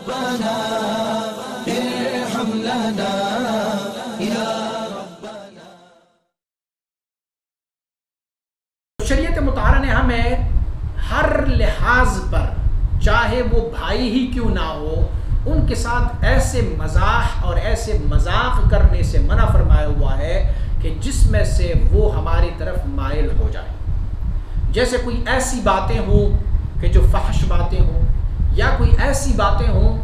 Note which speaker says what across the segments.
Speaker 1: ربنا ارحم لنا یا ربنا۔
Speaker 2: شریعت مطہرہ نے ہمیں ہر لحاظ پر، چاہے وہ بھائی ہی کیوں نہ ہو، ان کے ساتھ ایسے مزاح اور ایسے مذاق کرنے سے منع فرمایا ہوا ہے کہ جس میں سے وہ ہماری طرف مائل ہو جائے۔ جیسے کوئی ایسی باتیں ہوں کہ جو فحش باتیں ہوں، یا کوئی ایسی باتیں ہوں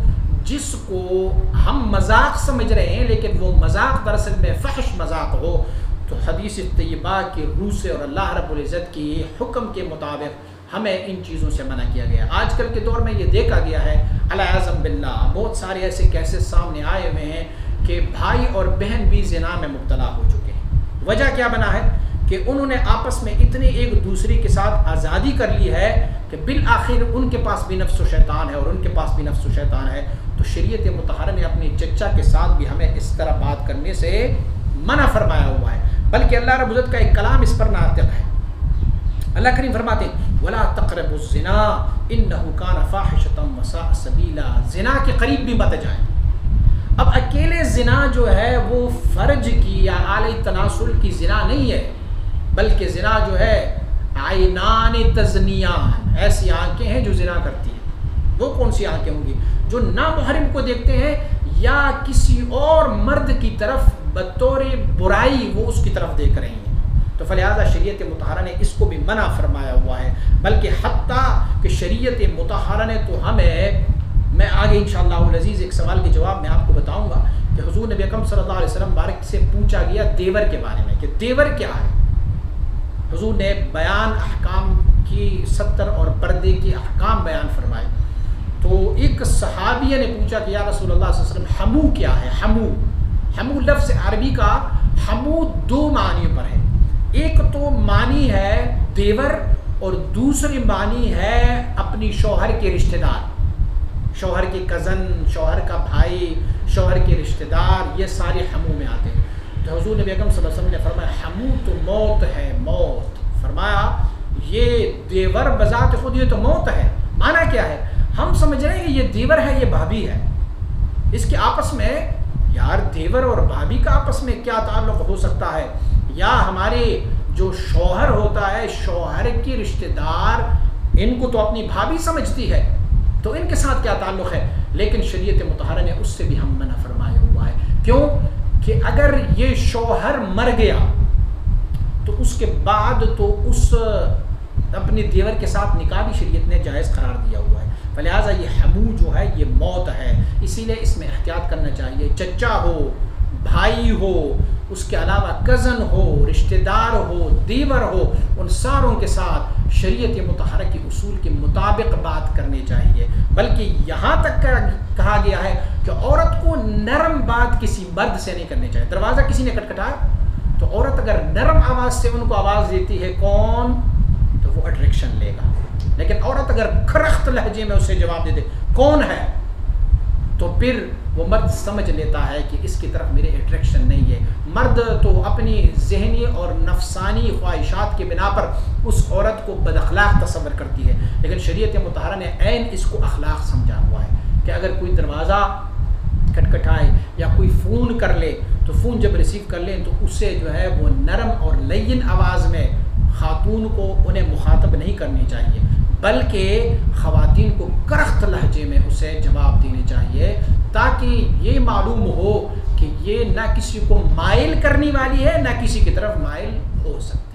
Speaker 2: جس کو ہم مذاق سمجھ رہے ہیں لیکن وہ مذاق دراصل میں فحش مذاق ہو، تو حدیث طیبہ کی روح سے اور اللہ رب العزت کی حکم کے مطابق ہمیں ان چیزوں سے منع کیا گیا۔ آج کل کے دور میں یہ دیکھا گیا ہے العیاذ باللہ، بہت سارے ایسے کیسز سامنے آئے ہوئے ہیں کہ بھائی اور بہن بھی زنا میں مبتلا ہو چکے ہیں۔ وجہ کیا بنا ہے کہ انہوں نے آپس میں اتنے ایک دوسرے کے ساتھ آزادی کر لی ہے کہ بالآخر ان کے پاس بھی نفس و شیطان ہے اور ان کے پاس بھی نفس و شیطان ہے۔ تو شریعت مطہرہ نے اپنے چچا کے ساتھ بھی ہمیں اس طرح بات کرنے سے منع فرمایا ہوا ہے، بلکہ اللہ رب العزت کا ایک کلام اس پر ناطق ہے۔ اللہ کریم فرماتے ہیں وَلَا تَقْرَبُوا الزِّنَا إِنَّهُ كَانَ فَاحِشَةً وَسَاءَ سَبِيلًا، زنا کے قریب بھی مت جائیں۔ اب اکیلے زنا جو ہے وہ فرج کی یا اعلی تناسل کی زنا نہیں ہے، بلکہ زنا جو ہے عینان تزنیان، ایسی آنکھیں ہیں جو زنا کرتی ہیں۔ وہ کون سی آنکھیں ہوں گی؟ جو نامحرم کو دیکھتے ہیں یا کسی اور مرد کی طرف بطور برائی وہ اس کی طرف دیکھ رہی ہیں۔ تو فلہذا شریعت مطہرہ نے اس کو بھی منع فرمایا ہوا ہے، بلکہ حتیٰ کہ شریعت مطہرہ نے تو ہمیں، میں آگے انشاءاللہ العزیز ایک سوال کے جواب میں آپ کو بتاؤں گا کہ حضور نبی اکرم صلی اللہ علیہ وسلم بارک سے پوچھا گیا دیور کے بارے میں کہ دیور کیا ہے۔ حضور نے بیان احکام کی 70 اور پردے کی احکام بیان فرمائے، تو ایک صحابیہ نے پوچھا کہ یا رسول اللہ صلی اللہ علیہ وسلم حمو کیا ہے؟ حمو لفظ عربی کا حمو دو معنی پر ہے، ایک تو معنی ہے دیور اور دوسری معنی ہے اپنی شوہر کے رشتہ دار، شوہر کے کزن، شوہر کا بھائی، شوہر کے رشتہ دار، یہ سارے حمو میں آتے ہیں۔ تو حضور نبی اکرم صلی اللہ علیہ وسلم نے فرمایا حمو تو موت ہے، موت۔ فرمایا یہ دیور بذات خود یہ تو موت ہے۔ معنی کیا ہے؟ ہم سمجھ رہے ہیں کہ یہ دیور ہے، یہ بھابھی ہے، اس کے آپس میں یار دیور اور بھابھی کا آپس میں کیا تعلق ہو سکتا ہے؟ یا ہمارے جو شوہر ہوتا ہے، شوہر کی رشتہ دار، ان کو تو اپنی بھابھی سمجھتی ہے، تو ان کے ساتھ کیا تعلق ہے؟ لیکن شریعت مطہرہ نے اس سے بھی ہم منع فرمایا ہوا ہے۔ کیوں کہ اگر یہ شوہر مر گیا تو اس کے بعد تو اس اپنے دیور کے ساتھ نکاح بھی شریعت نے جائز قرار دیا ہوا ہے۔ فلہذا یہ حمو جو ہے یہ موت ہے، اسی لیے اس میں احتیاط کرنا چاہیے۔ چچا ہو، بھائی ہو، اس کے علاوہ کزن ہو، رشتہ دار ہو، دیور ہو، ان ساروں کے ساتھ شریعت مطہرہ کے اصول کے مطابق بات کرنی چاہیے۔ بلکہ یہاں تک کہا گیا ہے کہ عورت کو نرم بات کسی مرد سے نہیں کرنی چاہیے۔ دروازہ کسی نے کھٹکھٹایا تو عورت اگر نرم آواز سے ان کو آواز دیتی ہے کون، تو وہ اٹریکشن لے گا، لیکن عورت اگر کھرخت لہجے میں اسے جواب دے دے کون ہے، تو پھر وہ مرد سمجھ لیتا ہے کہ اس کی طرف میرے اٹریکشن نہیں ہے۔ مرد تو اپنی ذہنی اور نفسانی خواہشات کے بنا پر اس عورت کو بد اخلاق تصور کرتی ہے، لیکن شریعت مطہرہ نے عین اس کو اخلاق سمجھا ہوا ہے کہ اگر کوئی دروازہ کھٹکھٹائے یا کوئی فون کر لے تو فون جب ریسیو کر لیں تو اسے جو ہے وہ نرم اور لین آواز میں خاتون کو انہیں مخاطب نہیں کرنی چاہیے، بلکہ خواتین کو کرخت لہجے میں اسے جواب دینے چاہیے، تاکہ یہ معلوم ہو کہ یہ نہ کسی کو مائل کرنے والی ہے نہ کسی کی طرف مائل ہو سکتی۔